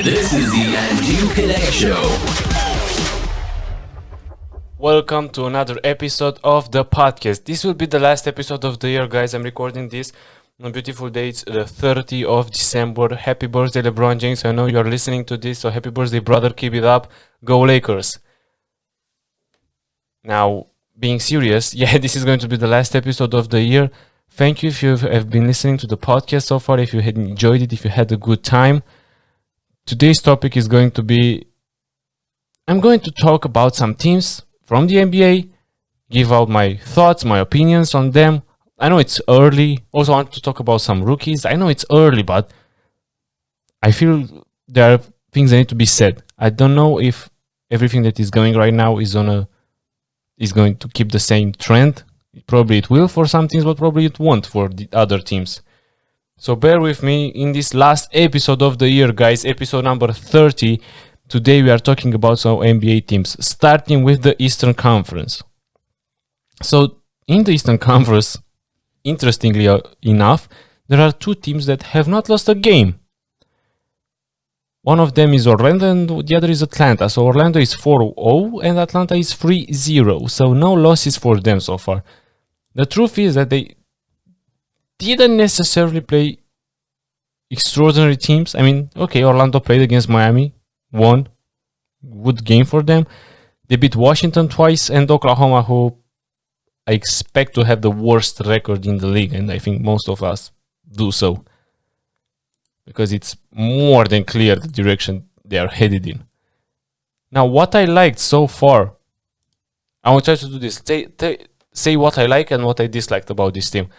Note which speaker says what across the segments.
Speaker 1: This is the Andu Kedei Show.
Speaker 2: Welcome to another episode of the podcast. This will be the last episode of the year, guys. I'm recording this on a beautiful day. It's the 30th of December. Happy birthday, LeBron James. I know you're listening to this, so happy birthday, brother. Keep it up. Go Lakers. Now, being serious, this is going to be the last episode of the year. Thank you if you have been listening to the podcast so far, if you had enjoyed it, if you had a good time. Today's topic is going to be, I'm going to talk about some teams from the NBA, give out my thoughts, my opinions on them. I know it's early. Also want to talk about some rookies. I know it's early, but I feel there are things that need to be said. I don't know if everything that is going right now is going to keep the same trend. Probably it will for some teams, but probably it won't for the other teams. So bear with me in this last episode of the year, guys, episode number 30. Today we are talking about some NBA teams, starting with the Eastern Conference. So in the Eastern Conference, interestingly enough, there are two teams that have not lost a game. One of them is Orlando and the other is Atlanta. So Orlando is 4-0 and Atlanta is 3-0. So no losses for them so far. The truth is that they didn't necessarily play extraordinary teams. I mean, okay, Orlando played against Miami, won, good game for them. They beat Washington twice and Oklahoma, who I expect to have the worst record in the league, and I think most of us do so, because it's more than clear the direction they are headed in. Now, what I liked so far, I will try to do this. Say what I like and what I disliked about this team.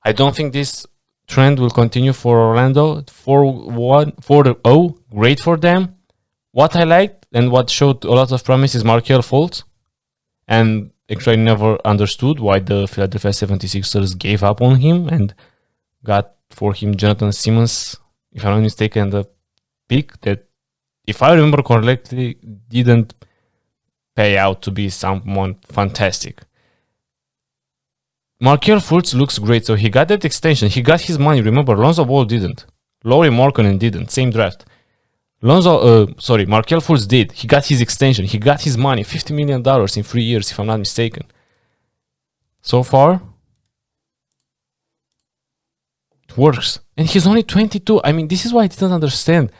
Speaker 2: I don't think this trend will continue for Orlando. 4-0, great for them. What I liked and what showed a lot of promise is Markelle Fultz. And actually I never understood why the Philadelphia 76ers gave up on him and got for him Jonathan Simmons, if I'm not mistaken, the pick that, if I remember correctly, didn't pay out to be someone fantastic. Markelle Fultz looks great, so he got that extension. He got his money. Remember, Lonzo Ball didn't. Lauri Markkanen didn't. Same draft. Markelle Fultz did. He got his extension. He got his money. $50 million in 3 years, if I'm not mistaken. So far, it works. And he's only 22. I mean, this is why I didn't understand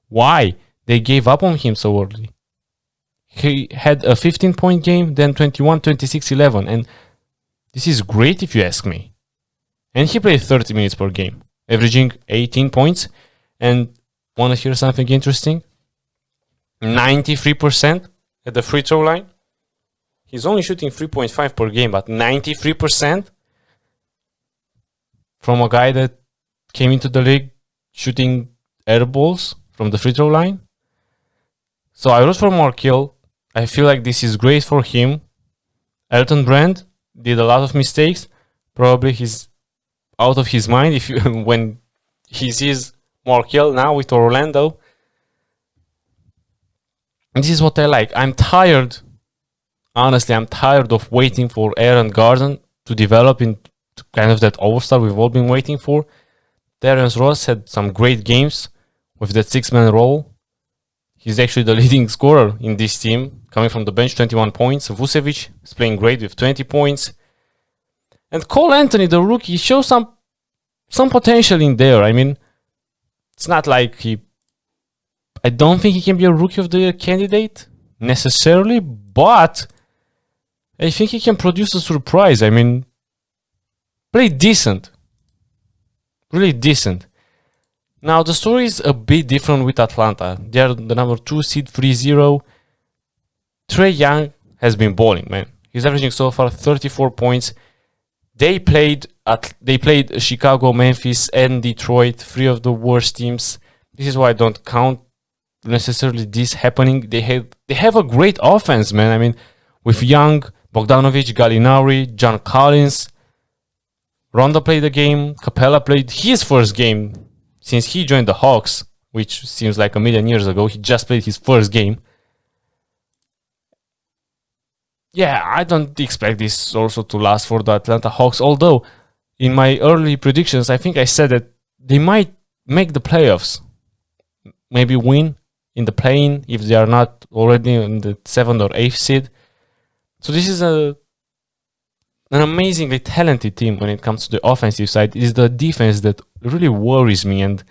Speaker 2: why they gave up on him so early. He had a 15-point game, then 21, 26, 11. And this is great if you ask me. And he played 30 minutes per game, averaging 18 points. And want to hear something interesting? 93% at the free throw line. He's only shooting 3.5 per game, but 93% from a guy that came into the league shooting air balls from the free throw line. So I root for Markelle. I feel like this is great for him. Elton Brand did a lot of mistakes. Probably he's out of his mind when he sees Markelle now with Orlando. And this is what I like. I'm tired. Honestly, I'm tired of waiting for Aaron Gordon to develop into kind of that all-star we've all been waiting for. Terrence Ross had some great games with that six-man role. He's actually the leading scorer in this team, coming from the bench, 21 points. Vucevic is playing great with 20 points. And Cole Anthony, the rookie, shows some potential in there. I mean, it's not like I don't think he can be a Rookie of the Year candidate necessarily, but I think he can produce a surprise. I mean, play decent. Really decent. Now, the story is a bit different with Atlanta. They are the number 2 seed, 3-0. Trae Young has been balling, man. He's averaging so far 34 points. They played Chicago, Memphis, and Detroit, 3 of the worst teams. This is why I don't count necessarily this happening. They have a great offense, man. I mean, with Young, Bogdanovic, Gallinari, John Collins. Rondo played the game. Capella played his first game since he joined the Hawks, which seems like a million years ago. He just played his first game. Yeah, I don't expect this also to last for the Atlanta Hawks, although in my early predictions, I think I said that they might make the playoffs. maybe win in the play-in if they are not already in the 7th or 8th seed. So this is an amazingly talented team when it comes to the offensive side. It is the defense that really worries me, and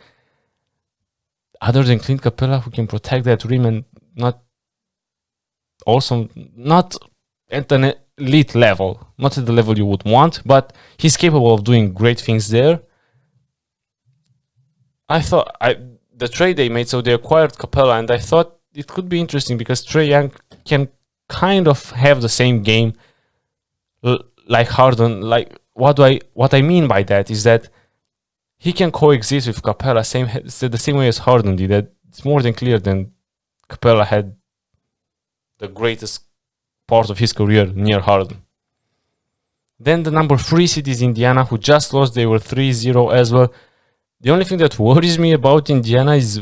Speaker 2: other than Clint Capella, who can protect that rim and not at an elite level, not at the level you would want, but he's capable of doing great things there. I thought the trade they made, so they acquired Capella, and I thought it could be interesting because Trae Young can kind of have the same game like Harden. Like what I mean by that is that he can coexist with Capella the same way as Harden did. That it's more than clear that Capella had the greatest part of his career near Harden. Then the number 3 seed is Indiana, who just lost. They were 3-0 as well. The only thing that worries me about Indiana is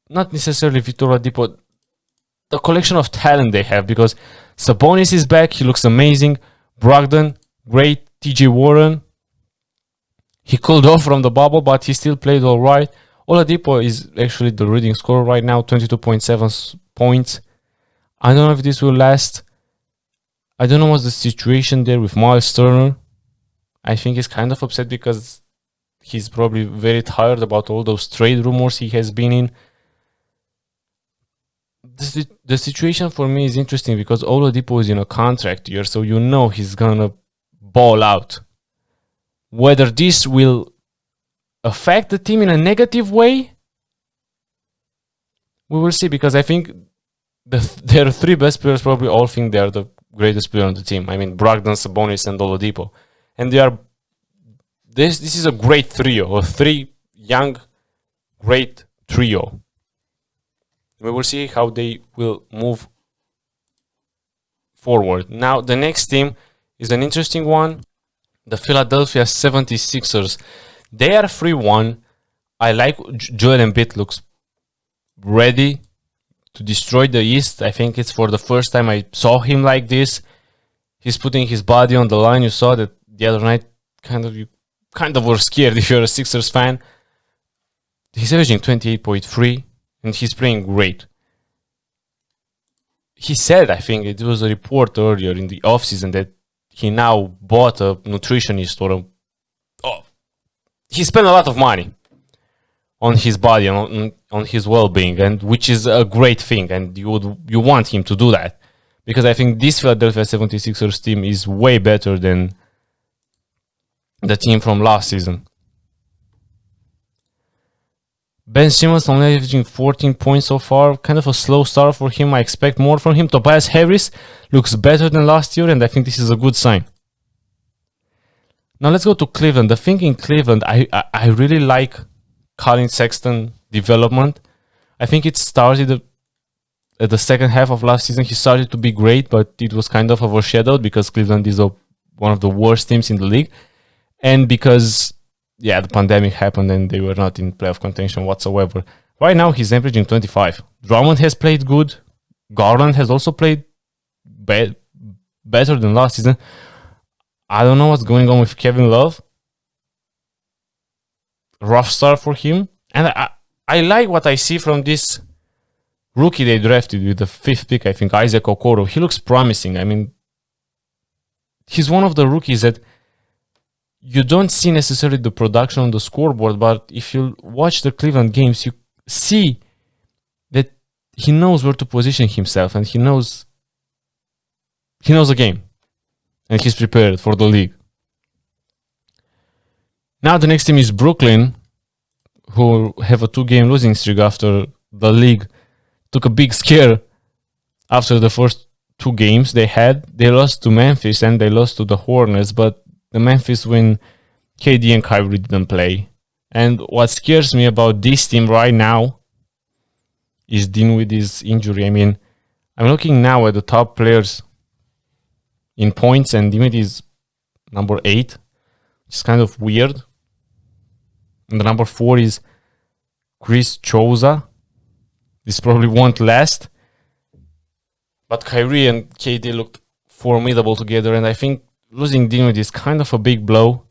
Speaker 2: not necessarily Victor Oladipo, the collection of talent they have, because Sabonis is back, he looks amazing. Brogdon, great. TJ Warren, he cooled off from the bubble, but he still played all right. Oladipo is actually the leading scorer right now, 22.7 points. I don't know if this will last. I don't know what's the situation there with Miles Turner. I think he's kind of upset because he's probably very tired about all those trade rumors he has been in. The situation for me is interesting because Oladipo is in a contract year, so you know he's gonna ball out. Whether this will affect the team in a negative way, we will see, because I think their 3 best players probably all think they are the greatest player on the team. I mean, Brogdon, Sabonis, and Oladipo. And they are... This is a great trio, a 3 young, great trio. We will see how they will move forward. Now, the next team is an interesting one. The Philadelphia 76ers. They are 3-1. I like Joel Embiid looks ready to destroy the East. I think it's for the first time I saw him like this. He's putting his body on the line. You saw that the other night. You kind of were scared if you're a Sixers fan. He's averaging 28.3 and he's playing great. He said, I think it was a report earlier in the offseason, that he now bought a nutritionist he spent a lot of money on his body and on his well-being, and which is a great thing, and you want him to do that, because I think this Philadelphia 76ers team is way better than the team from last season. Ben Simmons only averaging 14 points so far. Kind of a slow start for him. I expect more from him. Tobias Harris looks better than last year, and I think this is a good sign. Now let's go to Cleveland. The thing in Cleveland, I really like Colin Sexton development. I think it started at the second half of last season. He started to be great, but it was kind of overshadowed because Cleveland is one of the worst teams in the league. And because, the pandemic happened and they were not in playoff contention whatsoever. Right now, he's averaging 25. Drummond has played good. Garland has also played better than last season. I don't know what's going on with Kevin Love. Rough start for him. And I like what I see from this rookie they drafted with the 5th pick, I think, Isaac Okoro. He looks promising. I mean, he's one of the rookies that you don't see necessarily the production on the scoreboard, but if you watch the Cleveland games, you see that he knows where to position himself, and he knows the game, and he's prepared for the league. Now the next team is Brooklyn, who have a 2-game losing streak after the league took a big scare after the first 2 games they had. They lost to Memphis and they lost to the Hornets, but the Memphis win, KD and Kyrie didn't play. And what scares me about this team right now is Dinwiddie's injury. I mean, I'm looking now at the top players in points, and Dinwiddie is number 8, which is kind of weird. And the number 4 is Chris Chouza. This probably won't last. But Kyrie and KD looked formidable together, and I think losing Dinwiddie is kind of a big blow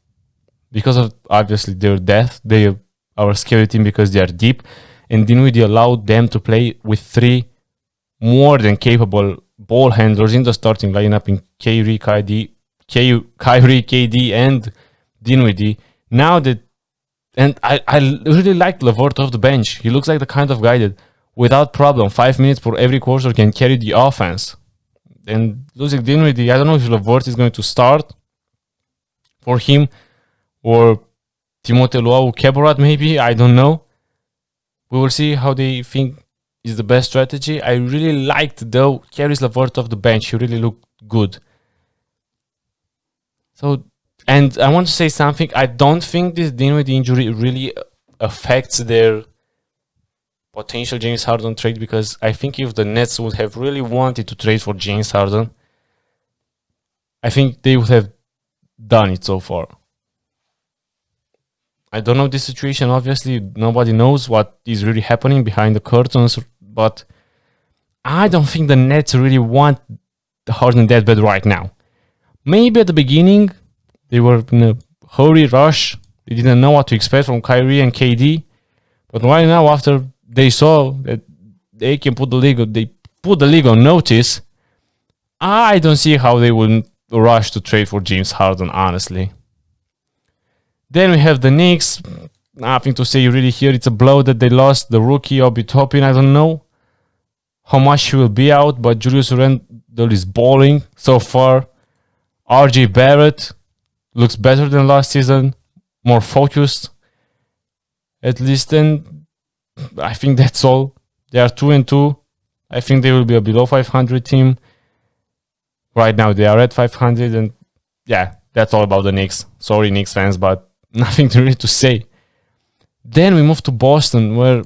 Speaker 2: because of, obviously, their depth. They are a scary team because they are deep. and Dinwiddie allowed them to play with 3 more than capable ball handlers in the starting lineup in Kyrie, KD, and Dinwiddie. Now that, and I really like LeVert off the bench. He looks like the kind of guy that, without problem, 5 minutes for every quarter can carry the offense. And losing Dinwiddie, I don't know if LeVert is going to start for him or Timothé Luau-Cabarrot maybe. I don't know. We will see how they think is the best strategy. I really liked, though, Caris LeVert off the bench. He really looked good. So, and I want to say something. I don't think this Dinwiddie injury really affects their potential James Harden trade, because I think if the Nets would have really wanted to trade for James Harden, I think they would have done it so far. I don't know this situation. Obviously, nobody knows what is really happening behind the curtains, but I don't think the Nets really want Harden that bad right now. Maybe at the beginning, they were in a hurry, rush. They didn't know what to expect from Kyrie and KD. But right now, after they saw that they can put the league on notice, I don't see how they wouldn't rush to trade for James Harden, honestly. Then we have the Knicks. Nothing to say really here. It's a blow that they lost the rookie Obi Toppin. I don't know how much he will be out, but Julius Randle is balling so far. RJ Barrett looks better than last season, more focused at least. And I think that's all. They are 2-2. I think they will be a below 500 team. Right now they are at 500, and yeah, that's all about the Knicks. Sorry, Knicks fans, but nothing really to say. Then we move to Boston, where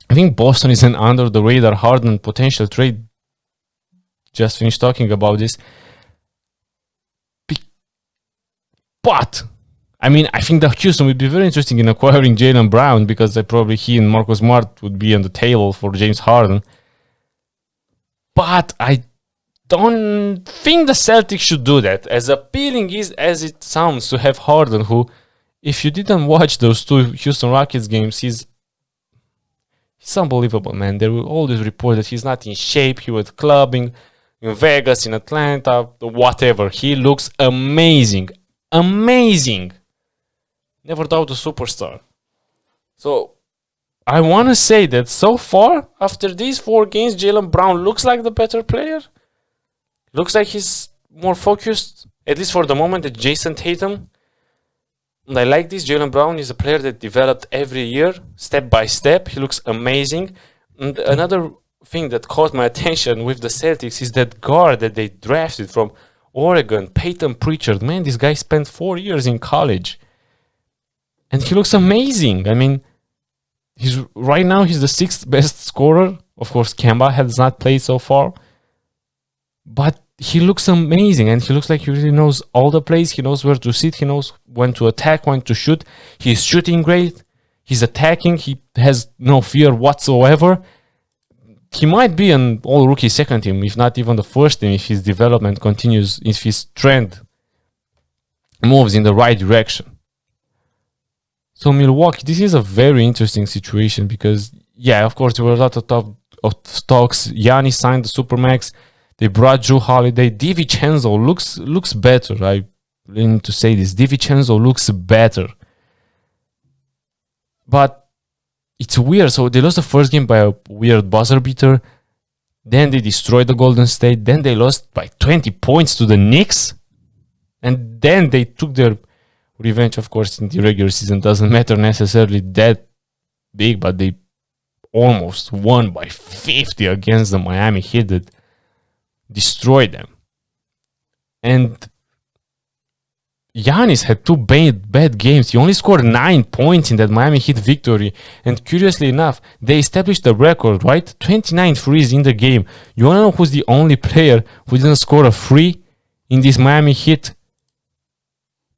Speaker 2: I think Boston is an under the radar Harden potential trade. Just finished talking about this. But I mean, I think that Houston would be very interesting in acquiring Jaylen Brown, because probably he and Marcus Smart would be on the table for James Harden. But I don't think the Celtics should do that. As appealing as it sounds to have Harden, who, if you didn't watch those 2 Houston Rockets games, he's unbelievable, man. There will always report that he's not in shape. He was clubbing in Vegas, in Atlanta, whatever. He looks amazing. Amazing. Never doubt a superstar. So I want to say that so far, after these 4 games, Jaylen Brown looks like the better player. Looks like he's more focused, at least for the moment, than Jason Tatum. And I like this. Jaylen Brown is a player that developed every year, step by step. He looks amazing. And another thing that caught my attention with the Celtics is that guard that they drafted from Oregon, Peyton Pritchard. Man, this guy spent 4 years in college. And he looks amazing. I mean, right now he's the 6th best scorer. Of course, Kemba has not played so far. But he looks amazing, and he looks like he really knows all the plays. He knows where to sit. He knows when to attack, when to shoot. He's shooting great. He's attacking. He has no fear whatsoever. He might be an all-rookie second team, if not even the first team, if his development continues, if his trend moves in the right direction. So Milwaukee, this is a very interesting situation because, yeah, of course, there were a lot of talks. Giannis signed the Supermax. They brought Drew Holiday. DiVincenzo looks better. I need to say this. DiVincenzo looks better. But it's weird. So they lost the first game by a weird buzzer beater. Then they destroyed the Golden State. Then they lost by 20 points to the Knicks. And then they took their revenge, of course, in the regular season. Doesn't matter necessarily that big, but they almost won by 50 against the Miami Heat that destroyed them. And Giannis had 2 bad games. He only scored 9 points in that Miami Heat victory. And curiously enough, they established the record, right? 29 threes in the game. You want to know who's the only player who didn't score a free in this Miami Heat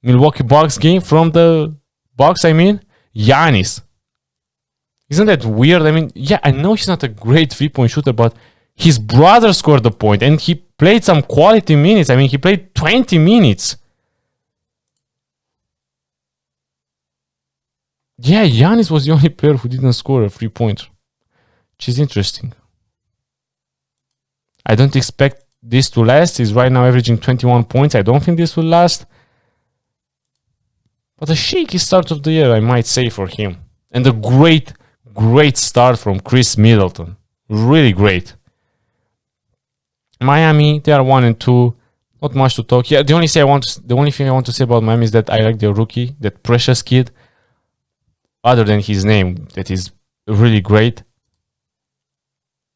Speaker 2: Milwaukee Bucks game from the Bucks, I mean? Giannis. Isn't that weird? I mean, yeah, I know he's not a great 3-point shooter, but his brother scored the point and he played some quality minutes. I mean, he played 20 minutes. Yeah, Giannis was the only player who didn't score a 3-pointer, which is interesting. I don't expect this to last. He's right now averaging 21 points. I don't think this will last. But a shaky start of the year, I might say, for him. And a great start from Chris Middleton. Really great. Miami, they are 1-2. Not much to talk. Yeah, the only thing I want to say about Miami is that I like their rookie, that Precious kid. Other than his name, that is really great.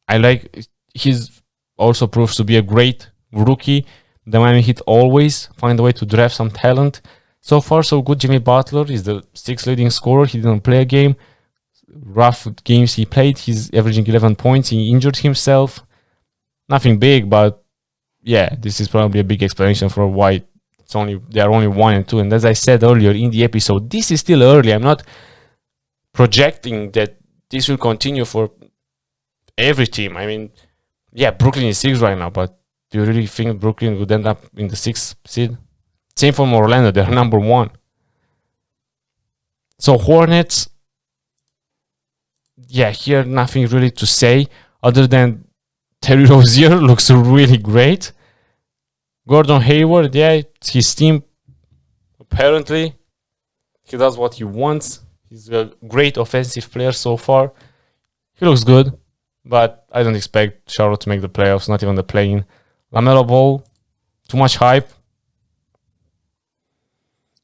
Speaker 2: I like he's also proves to be a great rookie. The Miami Heat always find a way to draft some talent. So far, so good. Jimmy Butler is the 6th leading scorer. He didn't play a game. Rough games he played. He's averaging 11 points. He injured himself. Nothing big, but yeah, this is probably a big explanation for why they are only 1-2. And as I said earlier in the episode, this is still early. I'm not projecting that this will continue for every team. I mean, yeah, Brooklyn is 6 right now, but do you really think Brooklyn would end up in the 6th seed? Same for Orlando, they're number 1. So Hornets, yeah, here nothing really to say other than Terry Rozier looks really great. Gordon Hayward, yeah, it's his team. Apparently, he does what he wants. He's a great offensive player so far. He looks good, but I don't expect Charlotte to make the playoffs, not even the play-in. LaMelo Ball, too much hype.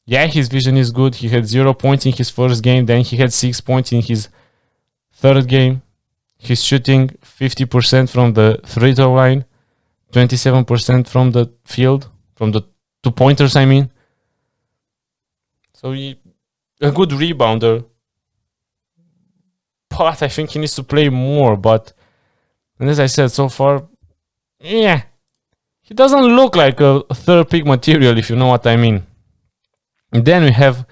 Speaker 2: Yeah, his vision is good. He had 0 points in his first game, then he had 6 points in his third game. He's shooting 50% from the free-throw line, 27% from the field, from the 2-pointers, I mean. So a good rebounder. But I think he needs to play more. And as I said, so far, yeah, he doesn't look like a third pick material, if you know what I mean. And then we have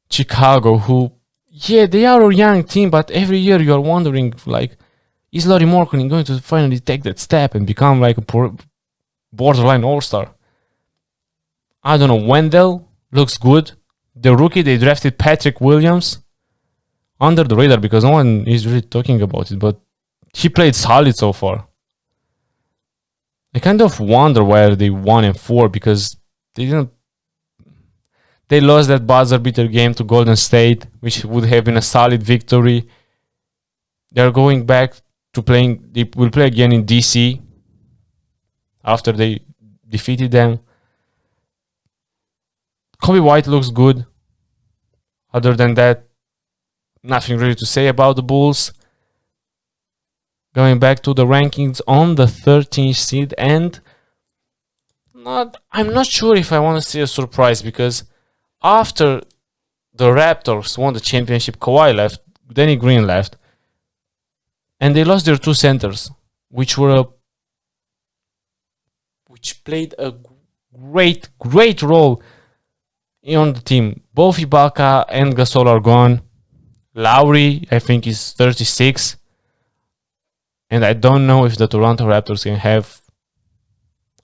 Speaker 2: Chicago, who, yeah, they are a young team, but every year you are wondering, like, is Lauri Markkanen going to finally take that step and become like a borderline all-star? I don't know. Wendell looks good. The rookie, they drafted Patrick Williams. Under the radar because no one is really talking about it, but he played solid so far. I kind of wonder why are they 1-4 because they lost that buzzer beater game to Golden State, which would have been a solid victory. They're going back to playing. They will play again in DC after they defeated them. Kobe White looks good. Other than that, nothing really to say about the Bulls. Going back to the rankings on the 13th seed, and I'm not sure if I want to see a surprise because after the Raptors won the championship, Kawhi left, Danny Green left, and they lost their 2 centers, which played a great role on the team. Both Ibaka and Gasol are gone. Lowry, I think, is 36. And I don't know if the Toronto Raptors can have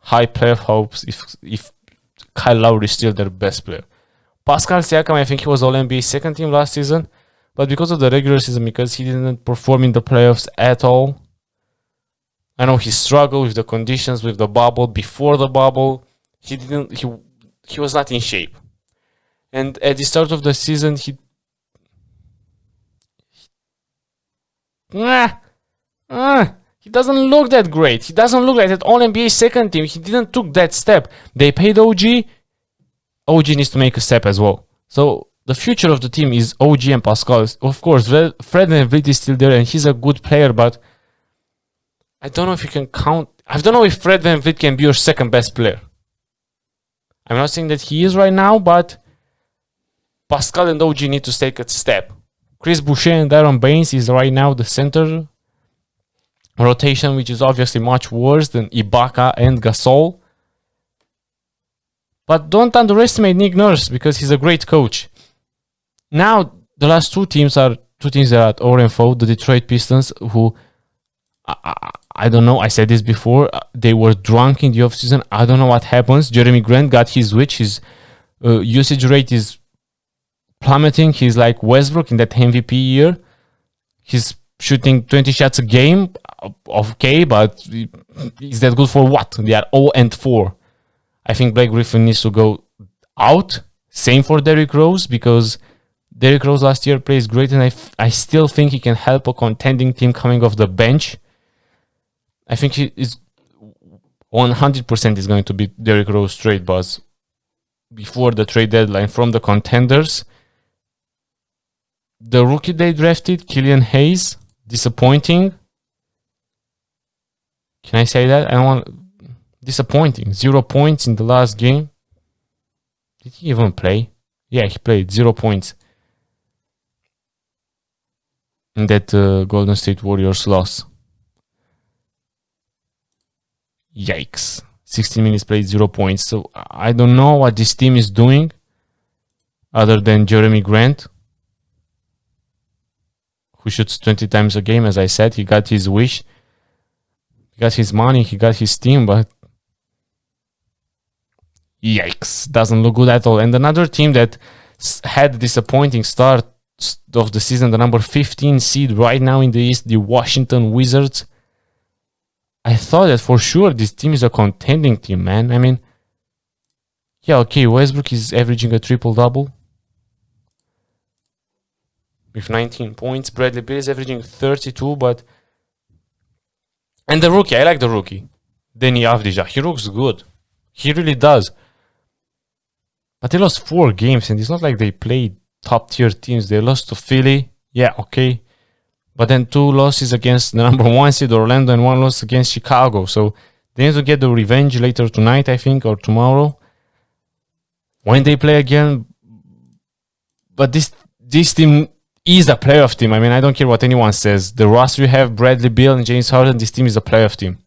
Speaker 2: high playoff hopes if Kyle Lowry is still their best player. Pascal Siakam, I think he was All-NBA second team last season. But because of the regular season, because he didn't perform in the playoffs at all. I know he struggled with the conditions, with the bubble. Before the bubble, he was not in shape. And at the start of the season, he doesn't look that great. He doesn't look like that All-NBA second team. He didn't took that step. They paid OG. OG needs to make a step as well. So the future of the team is OG and Pascal. Of course, Fred VanVleet is still there and he's a good player, but I don't know if you can count. I don't know if Fred VanVleet can be your second best player. I'm not saying that he is right now, but Pascal and OG need to take a step. Chris Boucher and Aaron Baines is right now the center rotation, which is obviously much worse than Ibaka and Gasol. But don't underestimate Nick Nurse because he's a great coach. Now, the last 2 teams are 2 teams that are at 0-4. The Detroit Pistons, who, I don't know, I said this before, they were drunk in the offseason. I don't know what happens. Jeremy Grant got his switch. His usage rate is plummeting. He's like Westbrook in that MVP year. He's shooting 20 shots a game. Okay, but is that good for what? They are 0-4. I think Blake Griffin needs to go out. Same for Derrick Rose, because Derrick Rose last year plays great, and I still think he can help a contending team coming off the bench. I think he is 100% is going to be Derrick Rose trade buzz before the trade deadline from the contenders. The rookie they drafted, Killian Hayes, disappointing. Can I say that? I don't want... Disappointing. 0 points in the last game. Did he even play? Yeah, he played. 0 points in that Golden State Warriors loss. Yikes. 16 minutes played, 0 points. So I don't know what this team is doing other than Jeremy Grant, who shoots 20 times a game. As I said, he got his wish. He got his money. He got his team, but yikes. Doesn't look good at all. And another team that had a disappointing start of the season, the number 15 seed right now in the East, the Washington Wizards. I thought that for sure this team is a contending team, man. I mean, yeah, okay, Westbrook is averaging a triple-double with 19 points. Bradley Beal is averaging 32, but... And the rookie, I like the rookie. Deni Avdija, he looks good. He really does. But they lost 4 games, and it's not like they played top-tier teams. They lost to Philly, yeah, okay. But then 2 losses against the number 1 seed Orlando and 1 loss against Chicago. So they need to get the revenge later tonight, I think, or tomorrow, when they play again. But this team is a playoff team. I mean, I don't care what anyone says. The roster you have, Bradley Beal and James Harden, this team is a playoff team.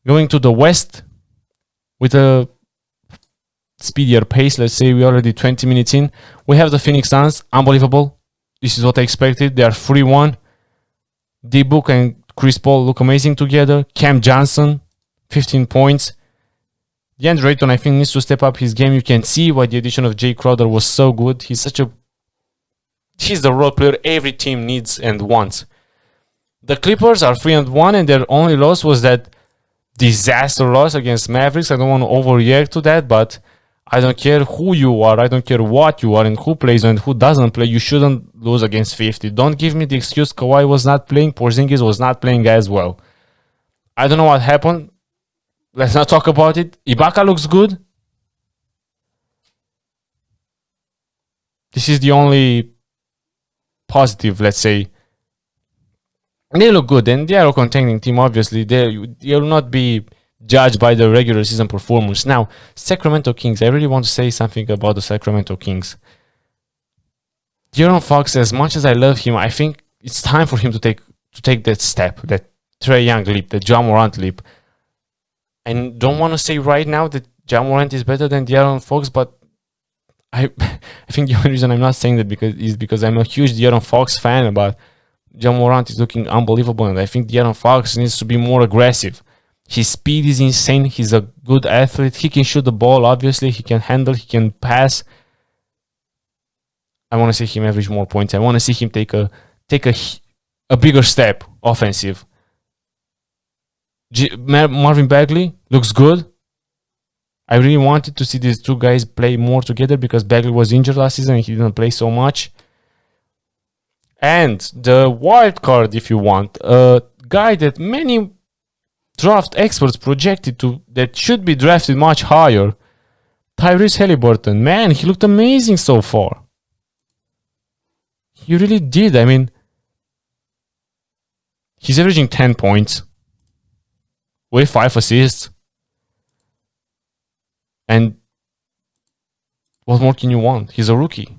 Speaker 2: Going to the West with a speedier pace, let's say we're already 20 minutes in. We have the Phoenix Suns, unbelievable. This is what I expected. They are 3-1. D-Book and Chris Paul look amazing together. Cam Johnson, 15 points. DeAndre Ayton, I think, needs to step up his game. You can see why the addition of Jay Crowder was so good. He's the role player every team needs and wants. The Clippers are 3-1, and their only loss was that disaster loss against Mavericks. I don't want to overreact to that, but I don't care who you are, I don't care what you are, and who plays and who doesn't play. You shouldn't lose against 50. Don't give me the excuse Kawhi was not playing, Porzingis was not playing as well. I don't know what happened. Let's not talk about it. Ibaka looks good. This is the only positive, let's say. They look good, and they are a contending team, obviously. They will not be judged by the regular season performance. Now, Sacramento Kings. I really want to say something about the Sacramento Kings. De'Aaron Fox, as much as I love him, I think it's time for him to take that step, that Trae Young leap, that Ja Morant leap. I don't want to say right now that Ja Morant is better than De'Aaron Fox, but I think the only reason I'm not saying that is because I'm a huge De'Aaron Fox fan, but Ja Morant is looking unbelievable, and I think De'Aaron Fox needs to be more aggressive. His speed is insane. He's a good athlete. He can shoot the ball, obviously. He can handle, he can pass. I want to see him average more points. I want to see him take a bigger step offensive. Marvin Bagley looks good. I really wanted to see these two guys play more together because Bagley was injured last season and he didn't play so much. And the wild card, if you want, a guy that many draft experts projected that should be drafted much higher, Tyrese Halliburton. Man, he looked amazing so far. He really did. I mean, he's averaging 10 points with 5 assists. And what more can you want? He's a rookie.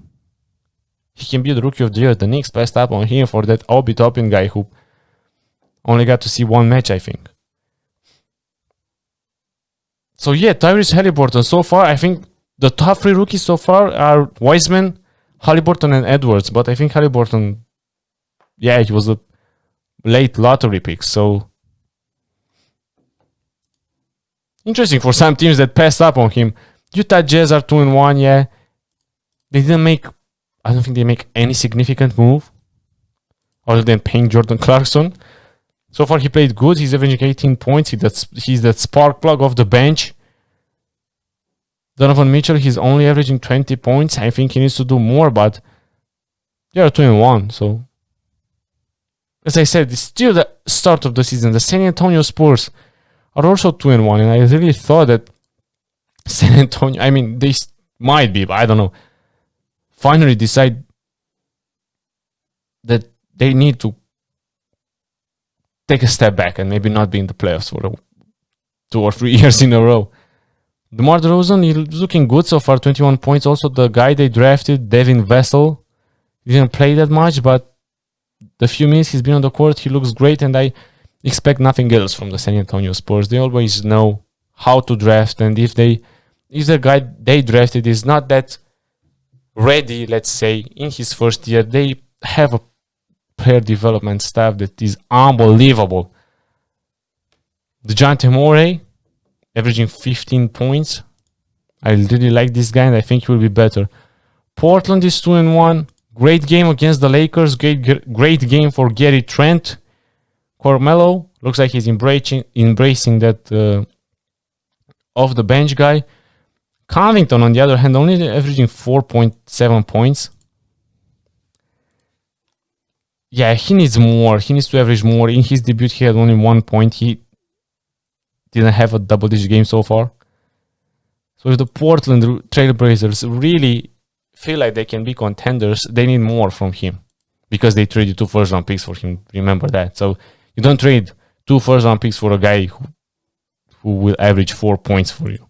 Speaker 2: He can be the rookie of the year. The Knicks passed up on him for that Obi Toppin guy who only got to see one match, I think. So yeah, Tyrese Halliburton. So far, I think the top 3 rookies so far are Wiseman, Halliburton, and Edwards. But I think Halliburton, yeah, he was a late lottery pick. So interesting for some teams that passed up on him. Utah Jazz are 2-1, yeah. They didn't make I don't think they make any significant move other than paying Jordan Clarkson. So far, he played good. He's averaging 18 points. He's that spark plug off the bench. Donovan Mitchell, he's only averaging 20 points. I think he needs to do more, but they are 2-1. So, as I said, it's still the start of the season. The San Antonio Spurs are also 2-1, and I really thought that San Antonio, I mean, they might be, but I don't know, finally decide that they need to take a step back and maybe not be in the playoffs for 2 or 3 years in a row. DeMar DeRozan, he's looking good so far, 21 points. Also, the guy they drafted, Devin Vassell, didn't play that much, but the few minutes he's been on the court, he looks great, and I expect nothing else from the San Antonio Spurs. They always know how to draft, and if the guy they drafted is not that ready, let's say, in his first year, they have a player development staff that is unbelievable. DeJounte Murray, averaging 15 points. I really like this guy, and I think he will be better. Portland is 2-1. Great game against the Lakers. Great game for Gary Trent. Carmelo looks like he's embracing that off the bench guy. Covington, on the other hand, only averaging 4.7 points. Yeah, he needs more. He needs to average more. In his debut, he had only 1 point. He didn't have a double-digit game so far. So if the Portland Trailblazers really feel like they can be contenders, they need more from him, because they traded 2 first-round picks for him. Remember that. So you don't trade 2 first-round picks for a guy who will average 4 points for you.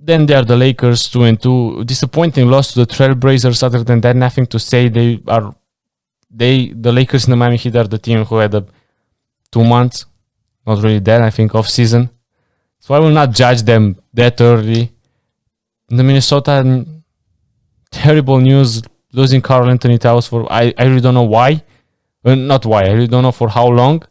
Speaker 2: Then there are the Lakers, 2-2. Disappointing loss to the Trailblazers. Other than that, nothing to say. The Lakers and the Miami Heat are the team who had 2 months. Not really that, I think, off season. So I will not judge them that early. In the Minnesota, terrible news, losing Karl Anthony Towns for, I really don't know why. Well, not why, I really don't know for how long.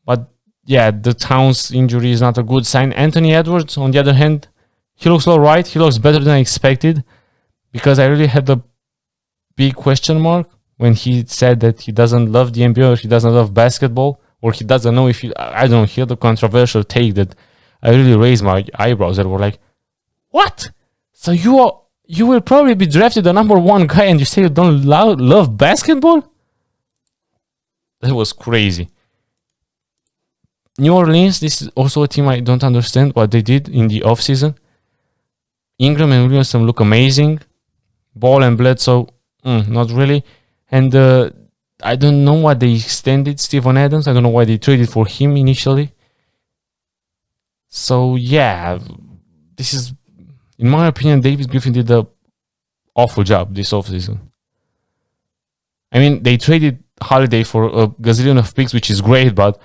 Speaker 2: But yeah, the Towns injury is not a good sign. Anthony Edwards, on the other hand, he looks alright. He looks better than I expected, because I really had a big question mark when he said that he doesn't love the NBA, or he doesn't love basketball, or he doesn't know if he, I don't know, he had a controversial take that I really raised my eyebrows and were like, what? So you will probably be drafted the number 1 guy and you say you don't love basketball? That was crazy. New Orleans, this is also a team I don't understand what they did in the offseason. Ingram and Williamson look amazing. Ball and Bledsoe, not really. And I don't know why they extended Steven Adams. I don't know why they traded for him initially. So yeah, this is, in my opinion, David Griffin did an awful job this offseason. I mean, they traded Holiday for a gazillion of picks, which is great, but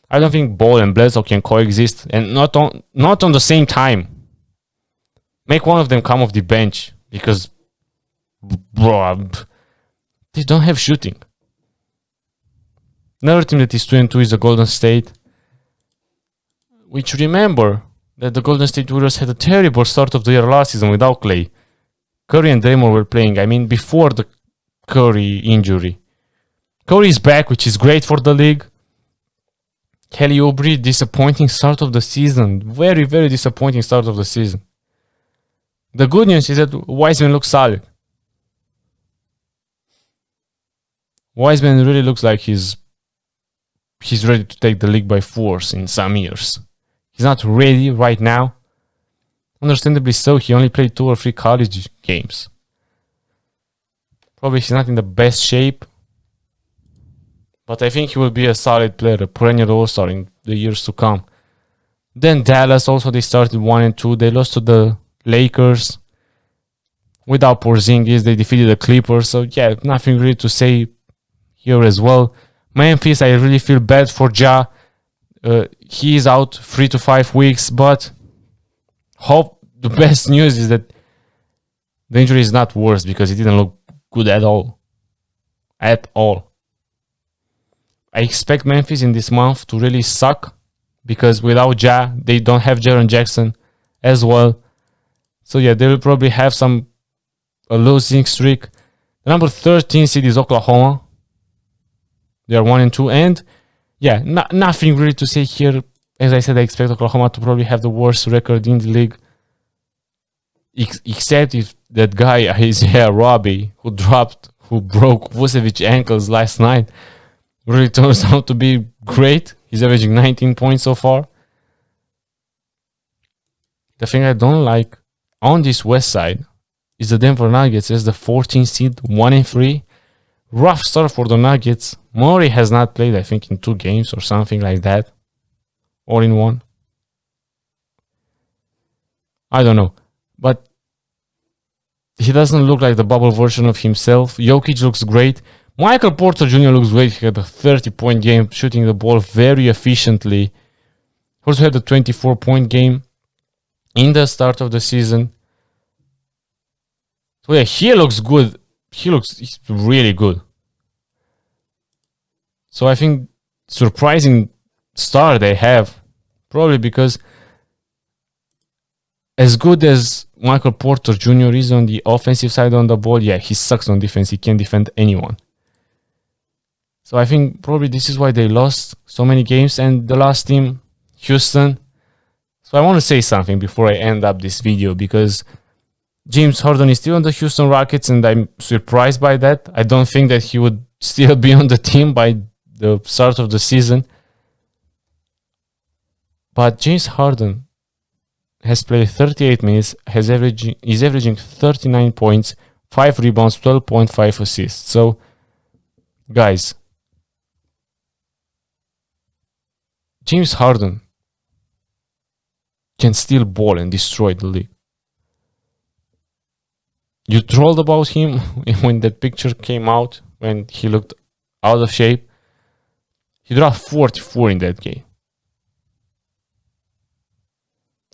Speaker 2: I don't think Ball and Bledsoe can coexist, and not on the same time. Make one of them come off the bench, because bro, they don't have shooting. Another team that is 2-2 is the Golden State, which, remember that the Golden State Warriors had a terrible start of the year last season without Clay. Curry and Draymond were playing, I mean, before the Curry injury. Curry is back, which is great for the league. Kelly Oubre, disappointing start of the season. Very, very disappointing start of the season. The good news is that Wiseman looks solid. Wiseman really looks like he's ready to take the league by force in some years. He's not ready right now. Understandably so, he only played 2 or 3 college games. Probably he's not in the best shape. But I think he will be a solid player, a perennial all-star in the years to come. Then Dallas, also they started 1-2. They lost to the Lakers. Without Porzingis, they defeated the Clippers. So yeah, nothing really to say here as well. Memphis, I really feel bad for Ja. He is out 3 to 5 weeks, but the best news is that the injury is not worse, because he didn't look good at all. At all. I expect Memphis in this month to really suck, because without Ja, they don't have Jaren Jackson as well. So yeah, they will probably have some a losing streak. The number 13 seed is Oklahoma. They are 1-2, and yeah, nothing really to say here. As I said, I expect Oklahoma to probably have the worst record in the league, except if that guy Isaiah Robbie, who broke Vucevic's ankles last night, really turns out to be great. He's averaging 19 points so far. The thing I don't like on this west side is the Denver Nuggets as the 14 seed, 1-3. Rough start for the Nuggets. Murray has not played, I think, in 2 games or something like that. Or in 1. I don't know. But he doesn't look like the bubble version of himself. Jokic looks great. Michael Porter Jr. looks great. He had a 30-point game, shooting the ball very efficiently. He also had a 24-point game in the start of the season. So yeah, he looks good. He's really good. So I think surprising star they have, probably because as good as Michael Porter Jr. is on the offensive side on the ball, yeah, he sucks on defense. He can't defend anyone. So I think probably this is why they lost so many games. And the last team, Houston. So I want to say something before I end up this video, because James Harden is still on the Houston Rockets, and I'm surprised by that. I don't think that he would still be on the team by the start of the season. But James Harden has played 38 minutes, is averaging 39 points, 5 rebounds, 12.5 assists. So, guys, James Harden can still ball and destroy the league. You trolled about him when that picture came out, when he looked out of shape. He dropped 44 in that game.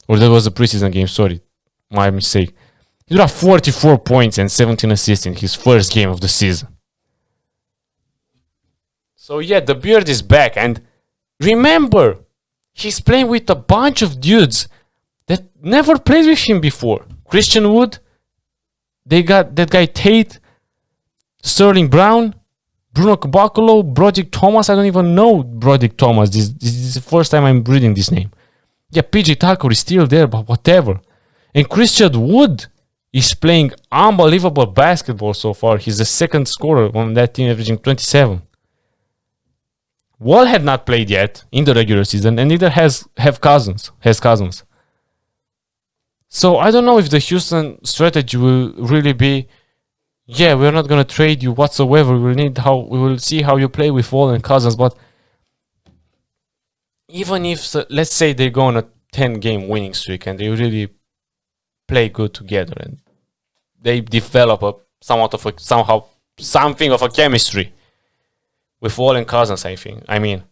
Speaker 2: Or that was a preseason game, sorry. My mistake. He dropped 44 points and 17 assists in his first game of the season. So yeah, the beard is back. And remember, he's playing with a bunch of dudes that never played with him before. Christian Wood, they got that guy Tate, Sterling Brown, Bruno Caboclo, Broderick Thomas. I don't even know Broderick Thomas. This is the first time I'm reading this name. Yeah, PJ Tucker is still there, but whatever. And Christian Wood is playing unbelievable basketball so far. He's the second scorer on that team, averaging 27. Wall had not played yet in the regular season, and neither has Cousins. So I don't know if the Houston strategy will really be, yeah, we're not gonna trade you whatsoever. We will see how you play with Wall and Cousins. But even if, let's say, they go on a 10-game winning streak and they really play good together and they develop something of a chemistry with Wall and Cousins, I mean,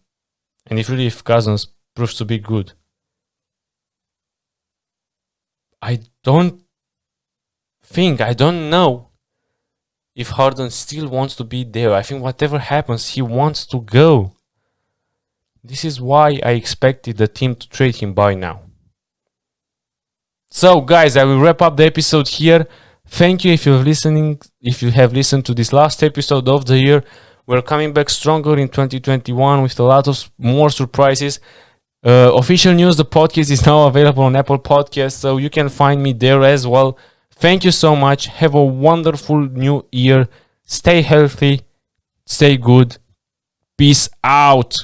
Speaker 2: and if Cousins proves to be good, I don't know if Harden still wants to be there. I think whatever happens, he wants to go. This is why I expected the team to trade him by now. So guys, I will wrap up the episode here. Thank you if you have listened to this last episode of the year. We're coming back stronger in 2021 with a lot of more surprises. Official news, the podcast is now available on Apple Podcasts, so you can find me there as well. Thank you so much. Have a wonderful new year. Stay healthy. Stay good. Peace out.